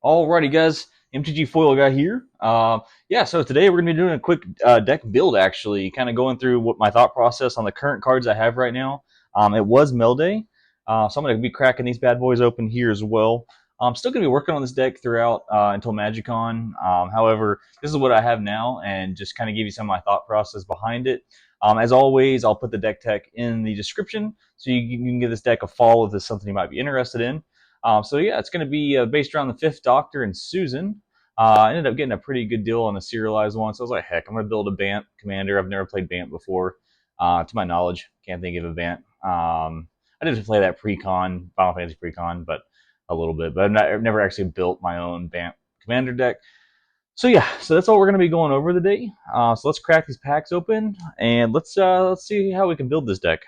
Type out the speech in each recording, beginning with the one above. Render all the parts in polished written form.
Alrighty, guys, MTG Foil guy here. Yeah, so today we're gonna be doing a quick deck build. Actually, kind of going through what my thought process on the current cards I have right now. It was Mill Day, so I'm gonna be cracking these bad boys open here as well. I'm still gonna be working on this deck throughout until MagicCon. However, this is what I have now, and just kind of give you some of my thought process behind it. As always, I'll put the deck tech in the description so you can give this deck a follow if this is something you might be interested in. So yeah, it's going to be based around the Fifth Doctor and Susan. I ended up getting a pretty good deal on a serialized one, so I was like, heck, I'm going to build a Bant commander. I've never played Bant before. To my knowledge, can't think of a Bant. I did play that pre-con, Final Fantasy pre-con, but a little bit. But I've never actually built my own Bant commander deck. So yeah, so that's all we're going to be going over today. So let's crack these packs open, and let's see how we can build this deck.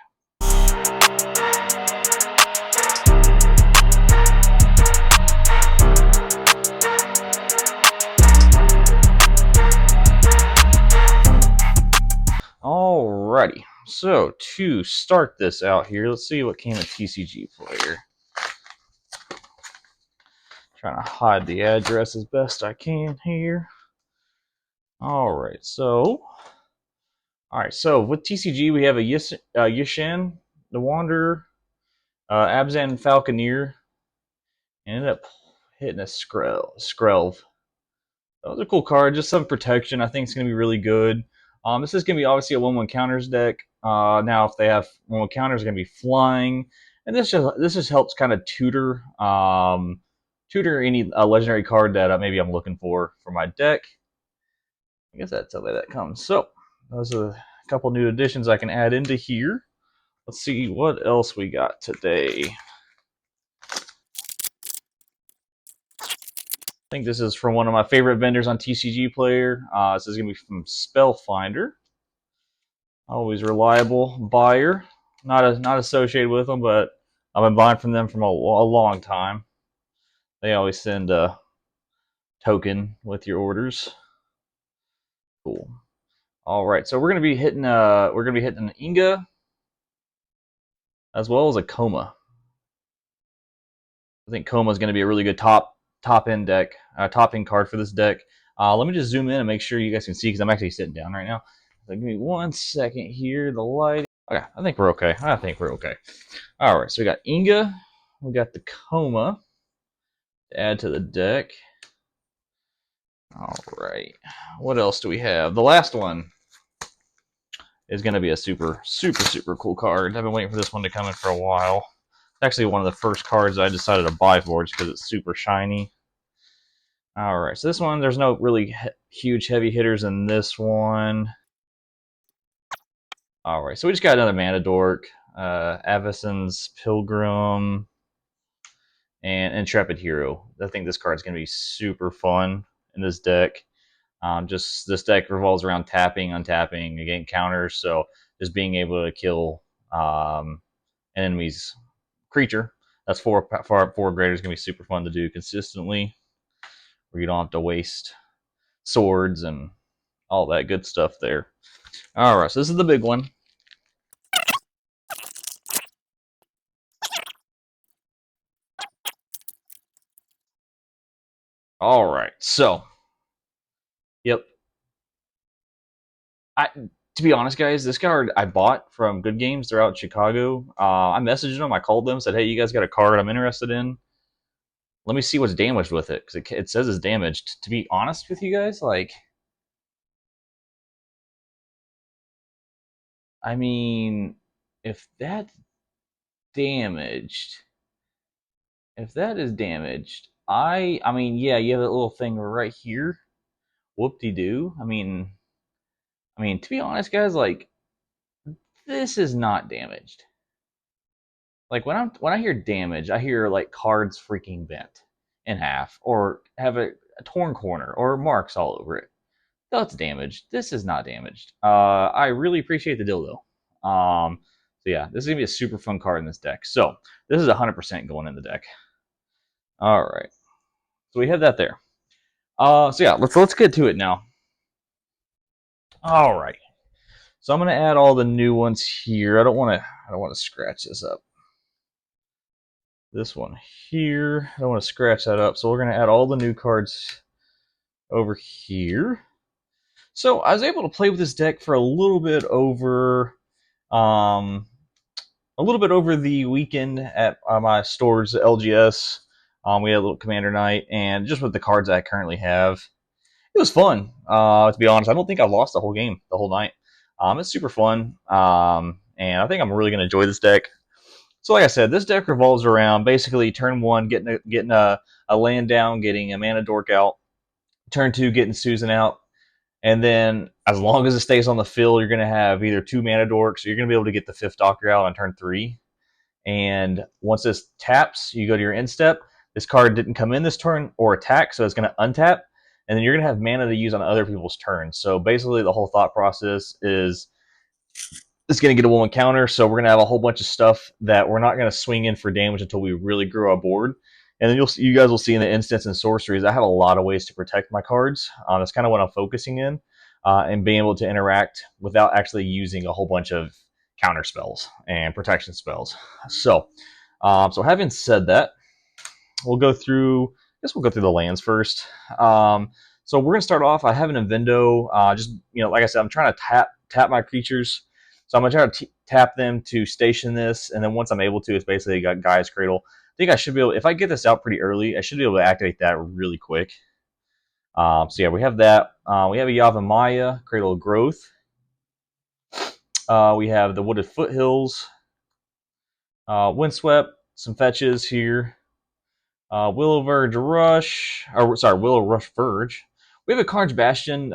Alrighty, so to start this out here, let's see what came in TCG Player. Trying to hide the address as best I can here. Alright, so with TCG we have a Yishan, the Wanderer, Abzan Falconeer, and ended up hitting a Skrelv. That was a cool card, just some protection. I think it's going to be really good. This is going to be obviously a 1/1 counters deck. Now, if they have 1/1 counters, going to be flying, and this just helps kind of tutor any legendary card that maybe I'm looking for my deck. I guess that's the way that comes. So those are a couple new additions I can add into here. Let's see what else we got today. I think this is from one of my favorite vendors on TCG Player. This is going to be from Spellfinder. Always reliable buyer. Not associated with them, but I've been buying from them for a long time. They always send a token with your orders. Cool. All right, so we're gonna be hitting an Inga as well as a Coma. I think Coma is going to be a really good top end deck, top end card for this deck. Let me just zoom in and make sure you guys can see because I'm actually sitting down right now. So give me 1 second here. The light. Okay, I think we're okay. All right, so we got Inga, we got the Coma to add to the deck. All right, what else do we have? The last one is going to be a super cool card. I've been waiting for this one to come in for a while. It's actually one of the first cards I decided to buy for just because it's super shiny. All right, so this one, there's no really huge heavy hitters in this one. All right, so we just got another Mana Dork, Avacyn's Pilgrim, and Intrepid Hero. I think this card's going to be super fun in this deck. Just this deck revolves around tapping, untapping, again counters. So just being able to kill an enemy's creature that's four greater is going to be super fun to do consistently, where you don't have to waste swords and all that good stuff there. All right, so this is the big one. All right, so yep. To be honest, guys, this card I bought from Good Games. They're out in Chicago. I messaged them. I called them. Said, "Hey, you guys got a card I'm interested in. Let me see what's damaged with it because it says it's damaged." To be honest with you guys, like, I mean, if that's damaged, if that is damaged, I mean, yeah, you have that little thing right here. Whoop-de-doo. To be honest, guys, like, this is not damaged. Like when I hear damage, I hear like cards freaking bent in half, or have a torn corner, or marks all over it. That's damaged. This is not damaged. I really appreciate the deal though. So yeah, this is gonna be a super fun card in this deck. So this is 100% going in the deck. All right, so we have that there. So yeah, let's get to it now. All right, so I'm gonna add all the new ones here. I don't want to scratch this up. this one here. I don't want to scratch that up, so we're going to add all the new cards over here. So I was able to play with this deck for um, a little bit over the weekend at my stores, LGS. We had a little Commander night, and just with the cards I currently have, it was fun. To be honest, I don't think I've lost the whole game, the whole night. It's super fun, and I think I'm really going to enjoy this deck. So, like I said, this deck revolves around basically turn one, getting a land down, getting a mana dork out. Turn two, getting Susan out. And then, as long as it stays on the field, you're going to have either two mana dorks, or you're going to be able to get the fifth doctor out on turn three. And once this taps, you go to your end step. This card didn't come in this turn or attack, so it's going to untap. And then you're going to have mana to use on other people's turns. So basically, the whole thought process is it's going to get a 1/1 counter, so we're going to have a whole bunch of stuff that we're not going to swing in for damage until we really grow our board. And then you guys will see in the instants and sorceries, I have a lot of ways to protect my cards. That's kind of what I'm focusing in, and being able to interact without actually using a whole bunch of counter spells and protection spells. So having said that, we'll go through. I guess we'll go through the lands first. So we're gonna start off. I have an Invendo. Just like I said, I'm trying to tap my creatures. So I'm gonna try to tap them to station this, and then once I'm able to, it's basically got Gaia's Cradle. I think I should be able. If I get this out pretty early, I should be able to activate that really quick. So yeah, we have that. We have a Yavimaya, Cradle of Growth. We have the Wooded Foothills, Windswept, some fetches here. Willow Rush Verge. We have a Carnage Bastion,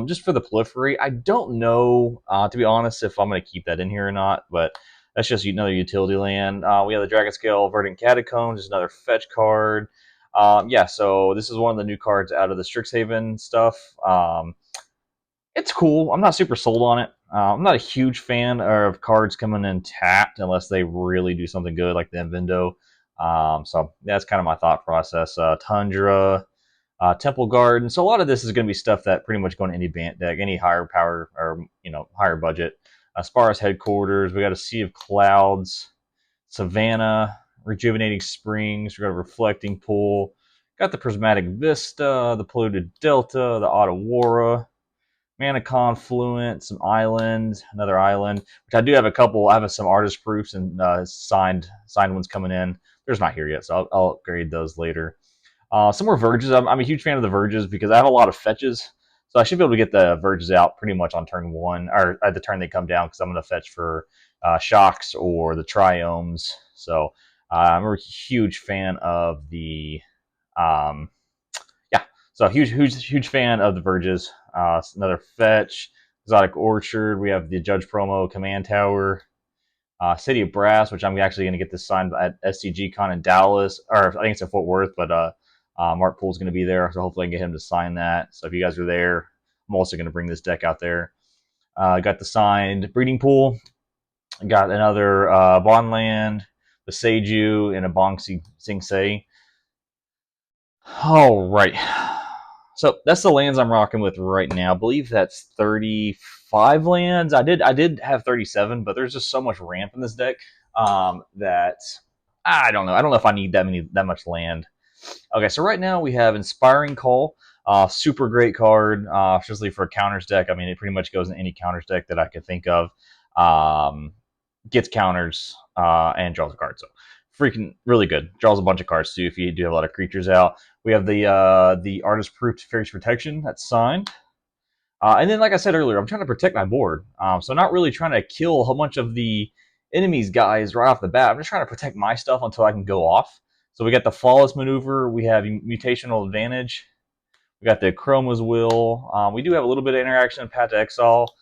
just for the proliferate. I don't know, to be honest, if I'm going to keep that in here or not, but that's just another utility land. We have the Dragonscale Verdant Catacombs, just another fetch card. Yeah, so this is one of the new cards out of the Strixhaven stuff. It's cool. I'm not super sold on it. I'm not a huge fan of cards coming in tapped unless they really do something good, like the Invendo. So that's kind of my thought process. Tundra, Temple Garden. So a lot of this is going to be stuff that pretty much going to any Bant deck, any higher power or higher budget. Spar's Headquarters. We got a Sea of Clouds, Savannah, Rejuvenating Springs. We got a Reflecting Pool. Got the Prismatic Vista, the Polluted Delta, the Otawara. Mana Confluent, some islands, another island, which I do have a couple. I have some artist proofs and signed ones coming in. There's not here yet, so I'll upgrade those later. Some more Verges. I'm a huge fan of the Verges because I have a lot of fetches, so I should be able to get the Verges out pretty much on turn one, or at the turn they come down, because I'm going to fetch for Shocks or the Triomes. So I'm a huge fan of the so huge fan of the Verges. Another fetch, Exotic Orchard. We have the Judge promo, Command Tower, City of Brass, which I'm actually going to get this signed at SCG-Con in Dallas, or I think it's in Fort Worth, but Mark Pool's going to be there, so hopefully I can get him to sign that. So if you guys are there, I'm also going to bring this deck out there. Got the signed Breeding Pool. Got another Bondland, the Seiju, and a Bong Sing Se. All right. So that's the lands I'm rocking with right now. I believe that's 35 lands. I did have 37, but there's just so much ramp in this deck that I don't know. I don't know if I need that much land. Okay, so right now we have Inspiring Call. Super great card, especially for a counters deck. I mean, it pretty much goes in any counters deck that I could think of. Gets counters and draws a card. So freaking really good. Draws a bunch of cards too if you do have a lot of creatures out. We have the Artist Proof Fairy's Protection that's signed. And then, like I said earlier, I'm trying to protect my board. So not really trying to kill a whole bunch of the enemy's guys right off the bat. I'm just trying to protect my stuff until I can go off. So we got the Flawless Maneuver. We have Mutational Advantage. We got the Chroma's Will. We do have a little bit of interaction in Path to Exile.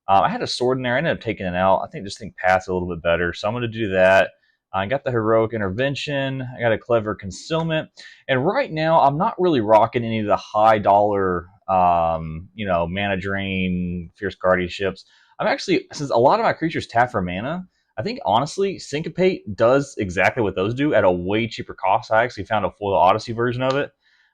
I had a sword in there. I ended up taking it out. I think Path's a little bit better. So I'm going to do that. I got the Heroic Intervention. I got a Clever Concealment. And right now, I'm not really rocking any of the high dollar, Mana Drain, Fierce Guardianships. I'm actually, since a lot of my creatures tap for mana, I think, honestly, Syncopate does exactly what those do at a way cheaper cost. I actually found a Foil Odyssey version of it.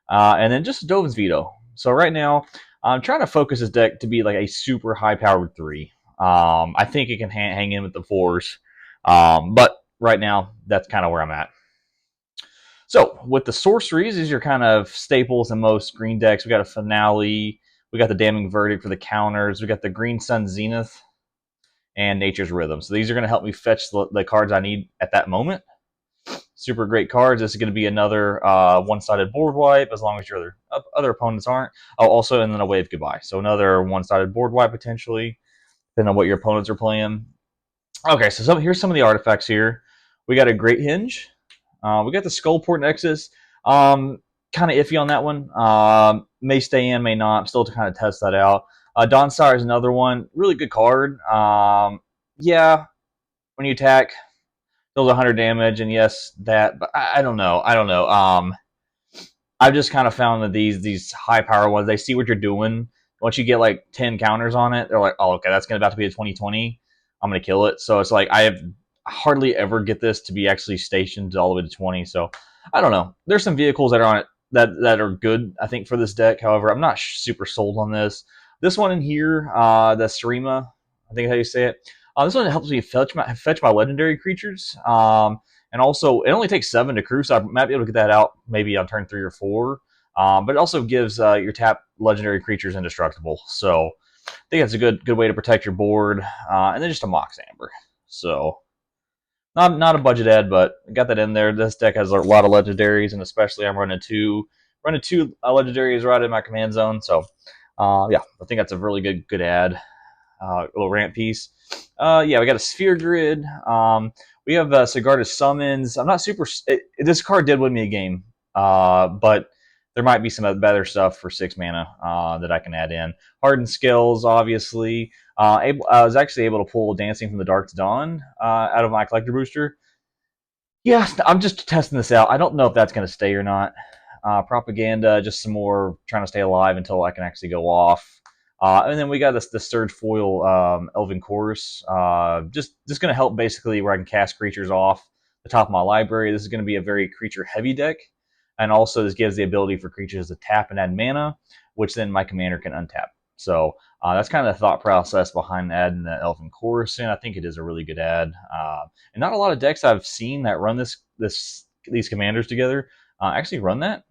And then just Dovin's Veto. So right now, I'm trying to focus this deck to be like a super high-powered 3. I think it can hang in with the 4s. But right now, that's kind of where I'm at. So with the sorceries, these are kind of staples in most green decks. We got a Finale, we got the Damning Verdict for the counters, we got the Green Sun Zenith, and Nature's Rhythm. So these are going to help me fetch the cards I need at that moment. Super great cards. This is going to be another one-sided board wipe, as long as your other opponents aren't. Oh, also, and then a Wave Goodbye. So another one-sided board wipe potentially, depending on what your opponents are playing. Okay, so here's some of the artifacts here. We got a Great Hinge. We got the Skullport Nexus. Kind of iffy on that one. May stay in, may not. I'm still to kind of test that out. Dawnsire is another one. Really good card. Yeah, when you attack, deals 100 damage, and yes, that. But I don't know. I don't know. I've just kind of found that these high power ones, they see what you're doing. Once you get like 10 counters on it, they're like, oh, okay, that's about to be a 2020. I'm gonna kill it. So it's like I have hardly ever get this to be actually stationed all the way to 20. So I don't know. There's some vehicles that are on it that are good, I think, for this deck. However, I'm not super sold on this. This one in here, the Sarima, I think is how you say it. This one helps me fetch my legendary creatures. And also, it only takes 7 to crew, so I might be able to get that out maybe on turn 3 or 4. But it also gives your tap legendary creatures indestructible. So I think that's a good way to protect your board. And then just a Mox Amber. So not a budget ad, but got that in there. This deck has a lot of legendaries, and especially I'm running two legendaries right in my command zone. So yeah, I think that's a really good ad. Little ramp piece. Yeah, we got a Sphere Grid. We have Sigarda's Summons. I'm not super. This card did win me a game, but there might be some better stuff for 6 mana that I can add in. Hardened Skills, obviously. I was actually able to pull Dancing from the Dark to Dawn out of my collector booster. Yeah, I'm just testing this out. I don't know if that's going to stay or not. Propaganda, just some more trying to stay alive until I can actually go off. And then we got the Surge Foil Elven Chorus. Just going to help basically where I can cast creatures off the top of my library. This is going to be a very creature heavy deck. And also this gives the ability for creatures to tap and add mana, which then my commander can untap. So that's kind of the thought process behind adding the Elven Chorus in. I think it is a really good ad. And not a lot of decks I've seen that run these commanders together actually run that,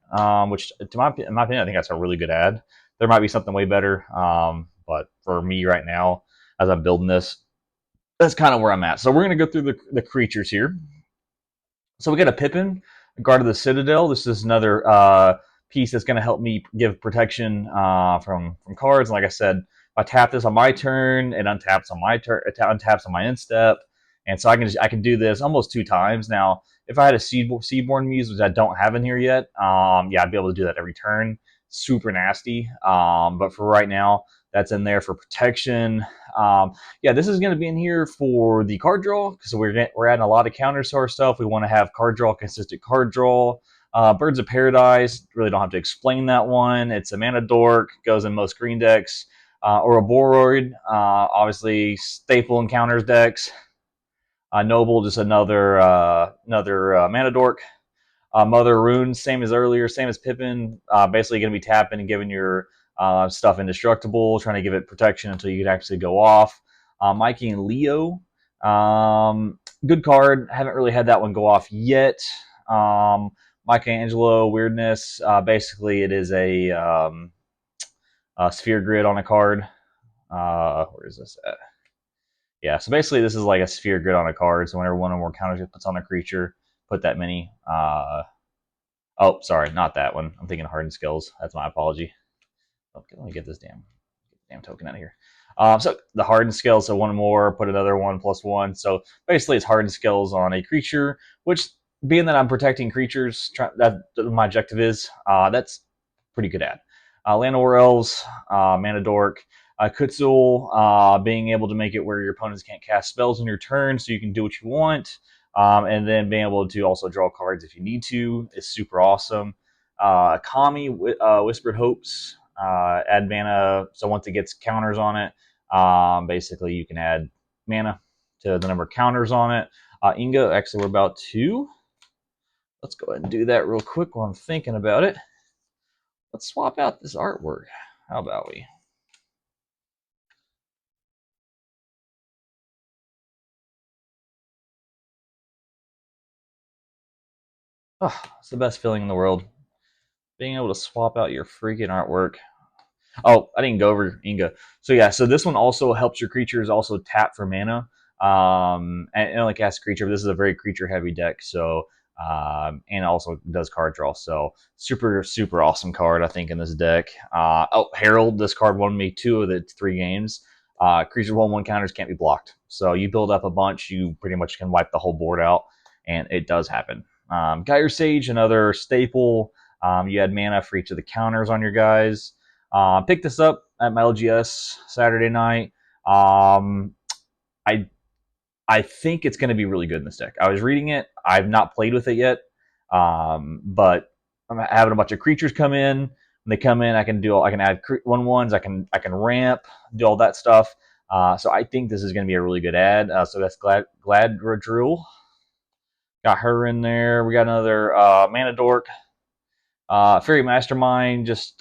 which in my opinion, I think that's a really good ad. There might be something way better, but for me right now, as I'm building this, that's kind of where I'm at. So we're going to go through the creatures here. So we got a Pippin, Guard of the Citadel. This is another piece that's going to help me give protection from cards. And like I said, if I tap this on my turn, it untaps on my turn. It untaps on my end step, and so I can do this almost 2 times. Now, if I had a Seedborn Muse, which I don't have in here yet, yeah, I'd be able to do that every turn. Super nasty. But for right now, that's in there for protection. Yeah, this is going to be in here for the card draw because we're adding a lot of counters to our stuff. We want to have card draw, consistent card draw. Birds of Paradise, really don't have to explain that one. It's a mana dork, goes in most green decks. Ouroboros, obviously staple encounters decks. Noble, just another mana dork. Mother Runes, same as earlier, same as Pippin. Basically going to be tapping and giving your stuff indestructible, trying to give it protection until you can actually go off. Mikey and Leo, good card. Haven't really had that one go off yet. Michelangelo, Weirdness. Basically, it is a sphere grid on a card. Where is this at? Yeah, so basically, this is like a sphere grid on a card. So whenever one or more counters it puts on a creature, put that many. Oh, sorry, not that one. I'm thinking Hardened Skills. That's my apology. Okay, let me get this damn token out of here. So the Hardened Skills, so one more, put another 1+1. So basically, it's Hardened Skills on a creature, which, being that I'm protecting creatures, that my objective is, that's pretty good at. Llanowar Elves, Mana Dork, Kutzul, being able to make it where your opponents can't cast spells on your turn, so you can do what you want. And then being able to also draw cards if you need to is super awesome. Kami, Whispered Hopes, add mana, so once it gets counters on it, basically you can add mana to the number of counters on it. Inga, actually we're about to. Let's go ahead and do that real quick while I'm thinking about it. Let's swap out this artwork. How about we? Oh, it's the best feeling in the world. Being able to swap out your freaking artwork. Oh, I didn't go over Inga. So yeah, so this one also helps your creatures also tap for mana. And it only casts a creature, but this is a very creature heavy deck. So and also does card draw. So super super awesome card I think in this deck. Oh, Herald. This card won me 2 of the 3 games. Creatures 1/1 counters can't be blocked. So you build up a bunch, you pretty much can wipe the whole board out, and it does happen. Gyre Sage, another staple. You add mana for each of the counters on your guys. Picked this up at my LGS Saturday night. Um, I I think it's going to be really good in this deck. I was reading it. I've not played with it yet, but I'm having a bunch of creatures come in. When they come in, I can add 1/1s. I can ramp, do all that stuff. So I think this is going to be a really good ad. So that's Gladradrill. Got her in there. We got another Mana Dork. Fairy Mastermind, just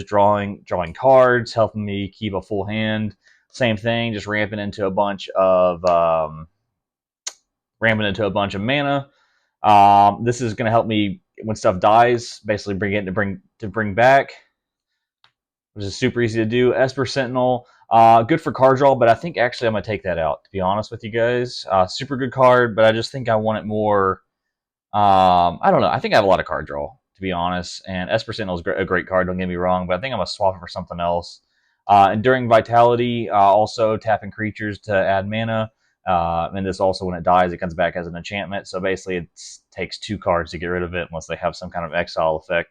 drawing cards, helping me keep a full hand. Same thing, just ramping into a bunch of mana. This is going to help me when stuff dies, basically bring back, which is super easy to do. Esper Sentinel, good for card draw, but I think actually I'm gonna take that out. To be honest with you guys, super good card, but I just think I want it more. I don't know. I think I have a lot of card draw, to be honest. And Esper Sentinel is a great card, don't get me wrong, but I think I'm going to swap it for something else. Enduring Vitality, also tapping creatures to add mana. And this also, when it dies, it comes back as an enchantment. So basically, it takes 2 cards to get rid of it, unless they have some kind of exile effect.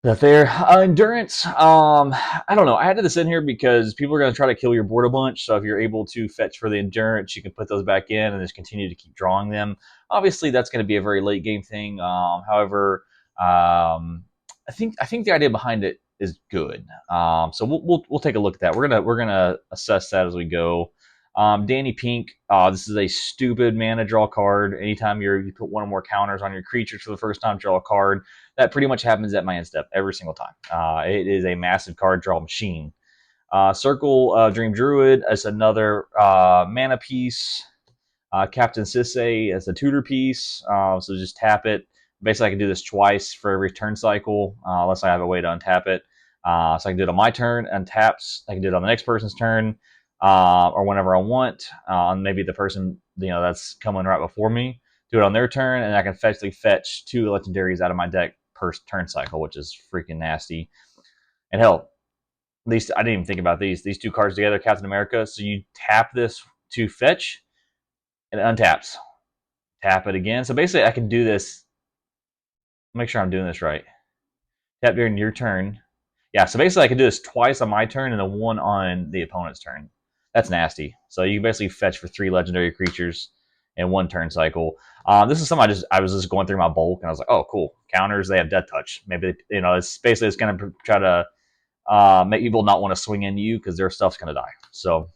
That there. Endurance, I don't know. I added this in here because people are going to try to kill your board a bunch. So if you're able to fetch for the endurance, you can put those back in and just continue to keep drawing them. Obviously, that's going to be a very late game thing. However, I think the idea behind it is good. So we'll take a look at that. We're gonna assess that as we go. Danny Pink. This is a stupid mana draw card. Anytime you put 1 or more counters on your creatures for the first time, draw a card. That pretty much happens at my end step every single time. It is a massive card draw machine. Circle Dream Druid as another mana piece. Captain Sisay as a tutor piece. So just tap it. Basically, I can do this twice for every turn cycle, unless I have a way to untap it. So I can do it on my turn, untaps. I can do it on the next person's turn, or whenever I want. On maybe the person that's coming right before me, do it on their turn, and I can effectively fetch 2 legendaries out of my deck per turn cycle, which is freaking nasty. And hell, at least I didn't even think about these 2 cards together, Captain America. So you tap this to fetch, and it untaps. Tap it again. So basically, I can do this. Make sure I'm doing this right. Tap during your turn. Yeah, so basically, I can do this twice on my turn and then 1 on the opponent's turn. That's nasty. So you can basically fetch for 3 legendary creatures in 1 turn cycle. This is something I was just going through my bulk and I was like, oh, cool. Counters, they have Death Touch. Maybe it's basically it's going to try to make people not want to swing into you because their stuff's going to die. So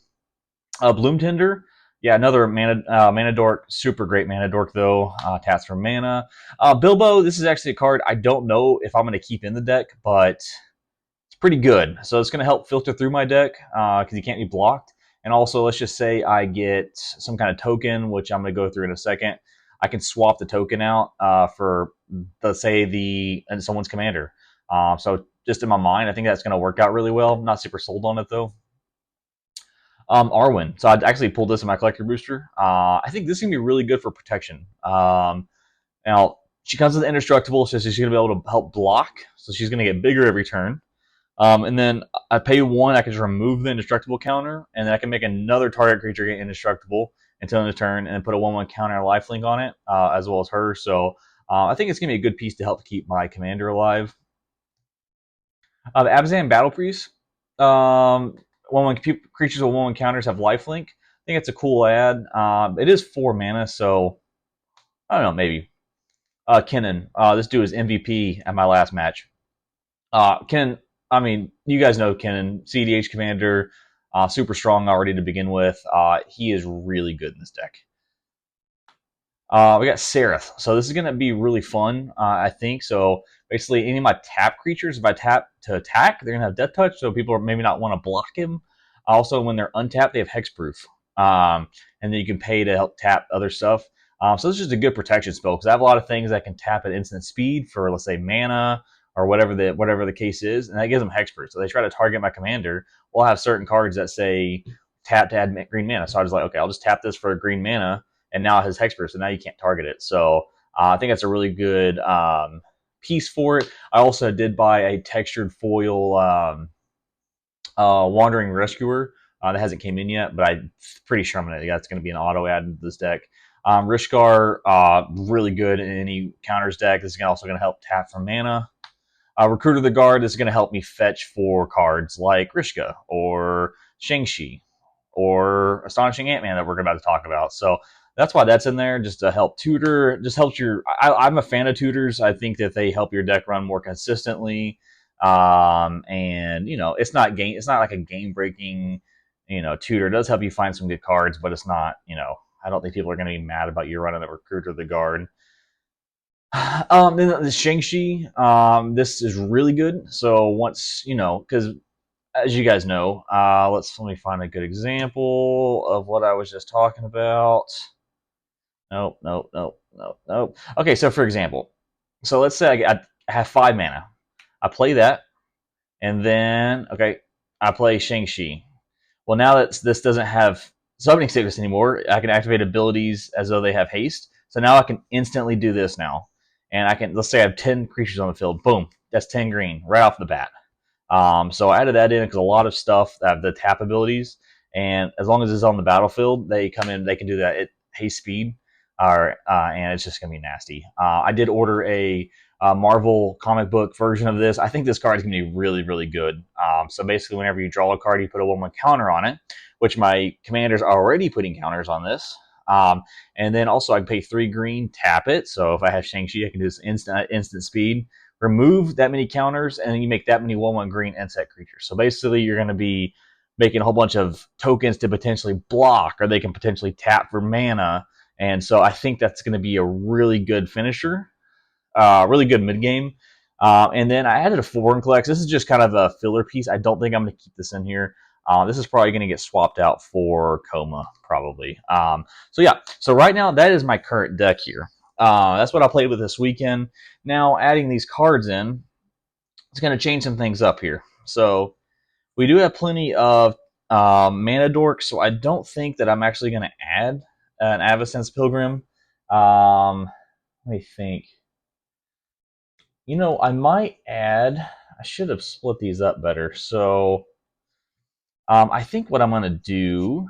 Bloom Tender. Yeah, another mana dork. Super great mana dork, though. Taps for mana. Bilbo, this is actually a card I don't know if I'm going to keep in the deck, but it's pretty good. So it's going to help filter through my deck because he can't be blocked. And also, let's just say I get some kind of token, which I'm going to go through in a second. I can swap the token out for, let's say, someone's commander. So just in my mind, I think that's going to work out really well. I'm not super sold on it, though. Arwen. So I actually pulled this in my collector booster. I think this is gonna be really good for protection. Now she comes with indestructible, so she's gonna be able to help block. So she's gonna get bigger every turn. And then I pay 1, I can just remove the indestructible counter, and then I can make another target creature get indestructible until the turn, and then put a 1/1 counter and lifelink on it, as well as her. So I think it's gonna be a good piece to help keep my commander alive. The Abzan Battle Priest. When creatures with 1/1 counters have lifelink. I think it's a cool ad. It is 4 mana, so I don't know, maybe. Kennen. This dude is MVP at my last match. Kennen, I mean, you guys know Kennen, CDH commander, super strong already to begin with. He is really good in this deck. We got Seraph. So this is going to be really fun, I think. So basically, any of my tap creatures, if I tap to attack, they're going to have Death Touch, so people maybe not want to block him. Also, when they're untapped, they have Hexproof. And then you can pay to help tap other stuff. So this is just a good protection spell because I have a lot of things that can tap at instant speed for, let's say, mana or whatever the case is, and that gives them hexproof. So they try to target my commander. We'll have certain cards that say tap to add green mana. So I was like, okay, I'll just tap this for green mana, and now it has hexproof, so now you can't target it. So I think that's a really good piece for it. I also did buy a textured foil Wandering Rescuer. That hasn't came in yet, but I'm pretty sure that's going to be an auto add into this deck. Rishkar, really good in any counters deck. This is also going to help tap for mana. Recruiter the Guard is going to help me fetch for cards like Rishka or Shang-Chi or Astonishing Ant-Man that we're about to talk about. So that's why that's in there, just to help tutor. Just helps your. I'm a fan of tutors. I think that they help your deck run more consistently. And it's not game. It's not like a game breaking. Tutor it does help you find some good cards, but it's not. I don't think people are going to be mad about you running the Recruiter the Guard. Then the Shang-Chi, this is really good. So once because as you guys know, let me find a good example of what I was just talking about. Nope, nope, nope, nope, nope. Okay, so for example, so let's say I have 5 mana. I play that, and then I play Shang-Chi. Well, now that this doesn't have summoning sickness anymore, I can activate abilities as though they have haste. So now I can instantly do this now, and let's say I have 10 creatures on the field. Boom, that's 10 green right off the bat. So I added that in because a lot of stuff have the tap abilities, and as long as it's on the battlefield, they come in. They can do that at haste speed, and it's just gonna be nasty. I did order a Marvel comic book version of this. I think this card is gonna be really, really good. So basically, whenever you draw a card, you put a 1/1 counter on it, which my commanders are already putting counters on this. And then also I can pay 3 green, tap it. So if I have Shang-Chi, I can do this instant speed. Remove that many counters, and then you make that many 1/1 green insect creatures. So basically, you're going to be making a whole bunch of tokens to potentially block, or they can potentially tap for mana. And so I think that's going to be a really good finisher, really good mid game. And then I added a Foreign Collects. This is just kind of a filler piece. I don't think I'm going to keep this in here. This is probably going to get swapped out for Coma, probably. So right now, that is my current deck here. That's what I played with this weekend. Now, adding these cards in, it's going to change some things up here. So we do have plenty of mana dorks, so I don't think that I'm actually going to add an Avacyn's Pilgrim. Let me think. I might add. I should have split these up better. So I think what I'm going to do.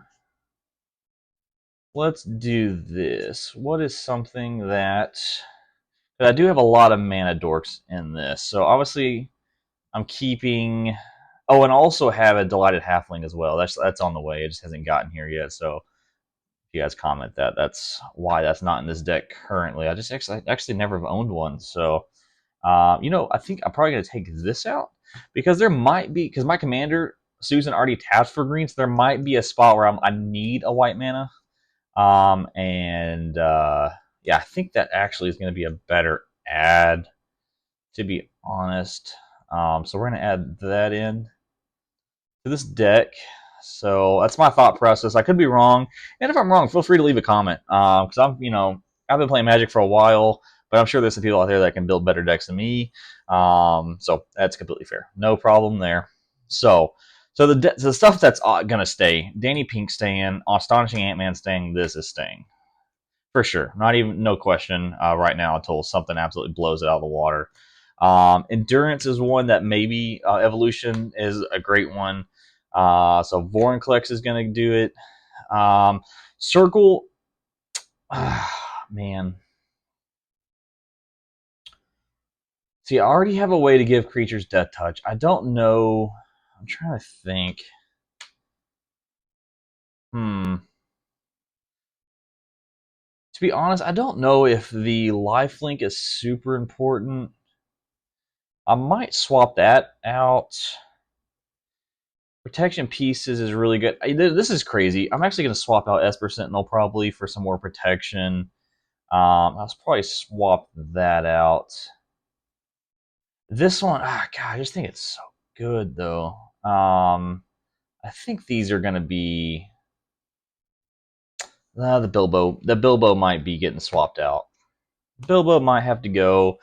Let's do this. What is something that. But I do have a lot of mana dorks in this. So obviously, I'm keeping. Oh, and I also have a Delighted Halfling as well. That's on the way. It just hasn't gotten here yet. So if you guys comment that, that's why that's not in this deck currently. I just actually never have owned one. So, I think I'm probably going to take this out because there might be, because my commander, Susan, already taps for green. So there might be a spot where I need a white mana. Yeah, I think that actually is going to be a better add, to be honest. So we're going to add that in to this deck. So that's my thought process. I could be wrong, and if I'm wrong, feel free to leave a comment. Because I've been playing Magic for a while, but I'm sure there's some people out there that can build better decks than me. So that's completely fair. No problem there. So the stuff that's gonna stay: Danny Pink staying, Astonishing Ant-Man staying, this is staying for sure. No question right now until something absolutely blows it out of the water. Endurance is one that maybe Evolution is a great one. So Vorinclex is going to do it. Circle, man. See, I already have a way to give creatures Death Touch. I don't know. I'm trying to think. To be honest, I don't know if the lifelink is super important. I might swap that out. Protection pieces is really good. This is crazy. I'm actually going to swap out Esper Sentinel probably for some more protection. I'll probably swap that out. This one, God, I just think it's so good though. I think these are going to be. The Bilbo might be getting swapped out. Bilbo might have to go.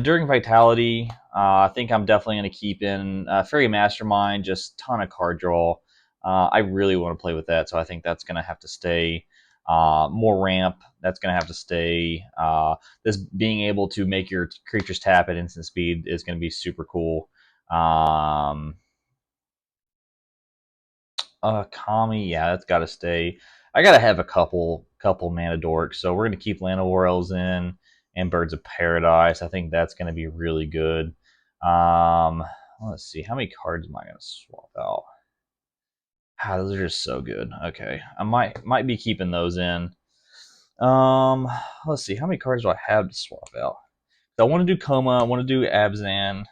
During Vitality, I think I'm definitely going to keep in Fairy Mastermind, just ton of card draw. I really want to play with that, so I think that's going to have to stay. More ramp, that's going to have to stay. This being able to make your creatures tap at instant speed is going to be super cool. Kami, yeah, that's got to stay. I gotta have a couple mana dorks, so we're gonna keep Land of War Elves in and Birds of Paradise. I think that's gonna be really good. Um, let's see, how many cards am I gonna swap out? Ah, those are just so good. Okay, I might be keeping those in. Um, let's see, how many cards do I have to swap out? I want to do Coma. I want to do Abzan,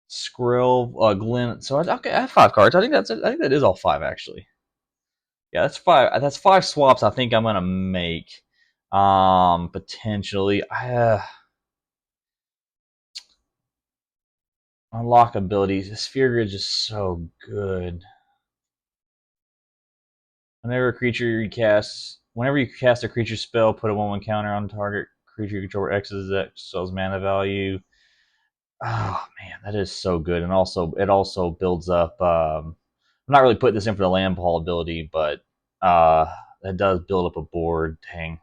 Skrill, Glenn. So okay, I have 5 cards. I think that is all 5 actually. Yeah, that's 5. That's 5 swaps. I think I'm gonna make. Potentially. Unlock abilities. Sphere Grid is just so good. Whenever you cast a creature spell, put a 1/1 counter on target creature you control X's that sells mana value. Oh man, that is so good, and also it also builds up. I'm not really putting this in for the landfall ability, but it does build up a board. Dang,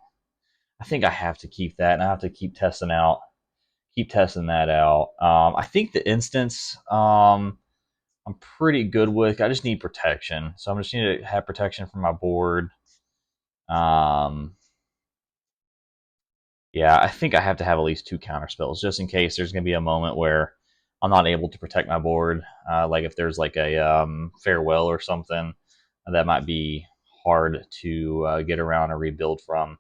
I think I have to keep that, and I have to keep testing that out. I think the instance I'm pretty good with. I just need protection, so I'm just need to have protection for my board. Um, yeah, I think I have to have at least 2 counter spells just in case there's going to be a moment where I'm not able to protect my board. Like if there's like a farewell or something, that might be hard to get around or rebuild from.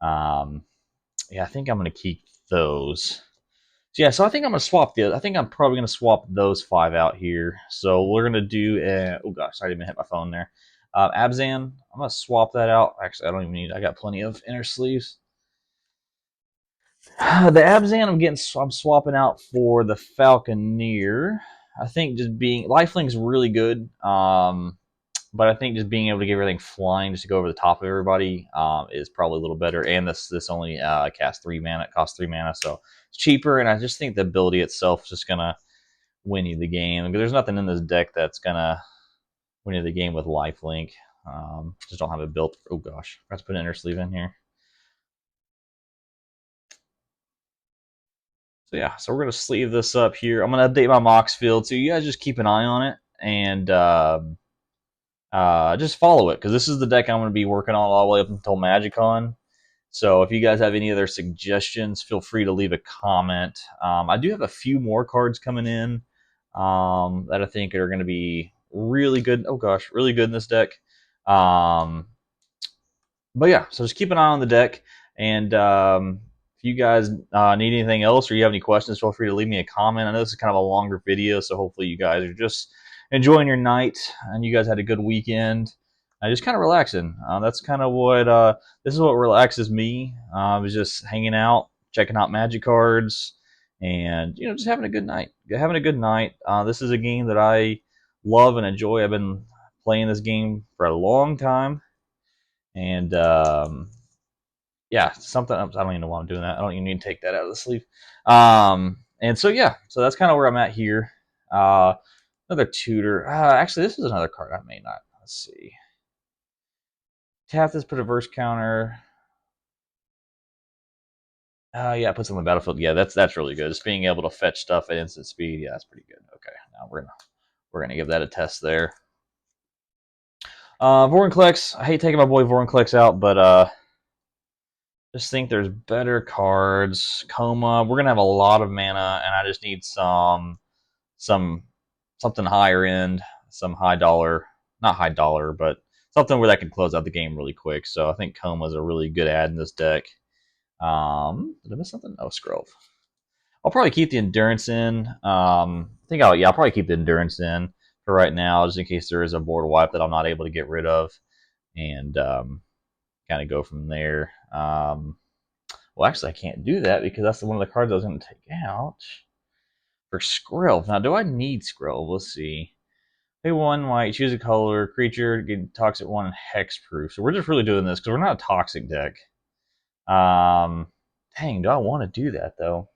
Um, yeah, I think I'm going to keep those. So yeah, so I think I'm gonna swap the. I think I'm probably gonna swap those 5 out here. So we're gonna do. Oh gosh, sorry, I didn't hit my phone there. Abzan, I'm gonna swap that out. Actually, I don't even need. I got plenty of inner sleeves. The Abzan, I'm swapping out for the Falconeer. I think just being Lifelink's really good. But I think just being able to get everything flying just to go over the top of everybody is probably a little better. And this only costs 3 mana, so it's cheaper. And I just think the ability itself is just gonna win you the game. There's nothing in this deck that's gonna win you the game with lifelink. Just don't have it built. Oh gosh, I have to put an inner sleeve in here. So yeah, so we're gonna sleeve this up here. I'm gonna update my Moxfield, so you guys just keep an eye on it and just follow it because this is the deck I'm gonna be working on all the way up until MagicCon. So if you guys have any other suggestions, feel free to leave a comment. I do have a few more cards coming in that I think are going to be really good. Oh gosh, really good in this deck. Um, but yeah, so just keep an eye on the deck. And if you guys need anything else or you have any questions, feel free to leave me a comment. I know this is kind of a longer video, so hopefully you guys are just enjoying your night and you guys had a good weekend. Just kind of relaxing. That's kind of what this is what relaxes me. I was just hanging out, checking out Magic cards, and just having a good night. Having a good night. This is a game that I love and enjoy. I've been playing this game for a long time, and yeah, something. I don't even know why I'm doing that. I don't even need to take that out of the sleeve. And so yeah, so that's kind of where I'm at here. Another tutor. Actually, this is another card I may not. Let's see. Tap this, put a verse counter. Yeah, put some on the battlefield. Yeah, that's really good. Just being able to fetch stuff at instant speed. Yeah, that's pretty good. Okay, now we're gonna give that a test there. Vorinclex. I hate taking my boy Vorinclex out, but just think there's better cards. Coma. We're gonna have a lot of mana, and I just need some something higher end, some high dollar, not high dollar, but something where that can close out the game really quick. So I think Coma is a really good ad in this deck. Did I miss something? Oh, Scrove. I'll probably keep the endurance in. I'll probably keep the endurance in for right now, just in case there is a board wipe that I'm not able to get rid of, and kind of go from there. Well, actually, I can't do that because that's one of the cards I was going to take out for Skrill. Now, do I need Skrill? Let's see. Pay 1 white, choose a color, creature, get toxic 1 and hexproof. So we're just really doing this because we're not a toxic deck. Dang, do I want to do that though?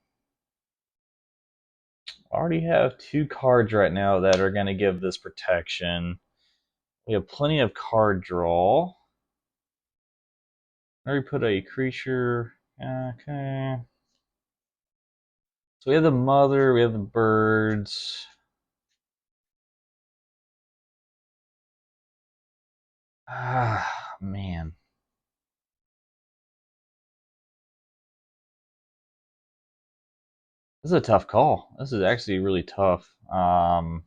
I already have 2 cards right now that are going to give this protection. We have plenty of card draw. I already put a creature. Okay. So we have the mother, we have the birds. Ah, man. This is a tough call. This is actually really tough on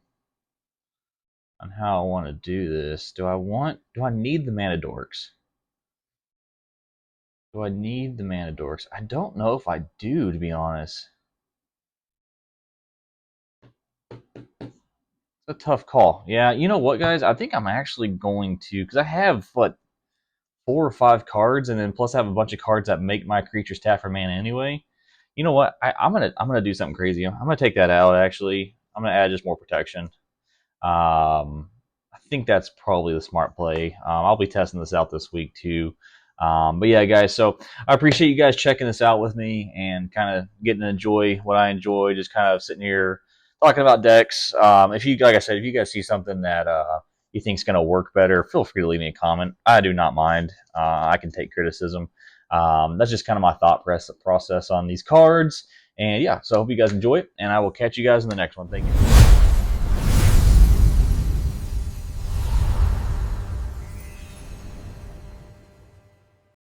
how I want to do this. Do I need the mana dorks? Do I need the mana dorks? I don't know if I do, to be honest. It's a tough call. Yeah, you know what, guys? I think I'm actually going to, because I have, what, 4 or 5 cards, and then plus I have a bunch of cards that make my creatures tap for mana anyway. You know what? I'm gonna do something crazy. I'm gonna take that out. Actually, I'm gonna add just more protection. I think that's probably the smart play. I'll be testing this out this week too. But yeah, guys, so I appreciate you guys checking this out with me and kind of getting to enjoy what I enjoy, just kind of sitting here talking about decks. If you, like I said, if you guys see something that you think is going to work better, feel free to leave me a comment. I do not mind. I can take criticism. That's just kind of my thought process on these cards. And yeah, so I hope you guys enjoy it, and I will catch you guys in the next one. Thank you.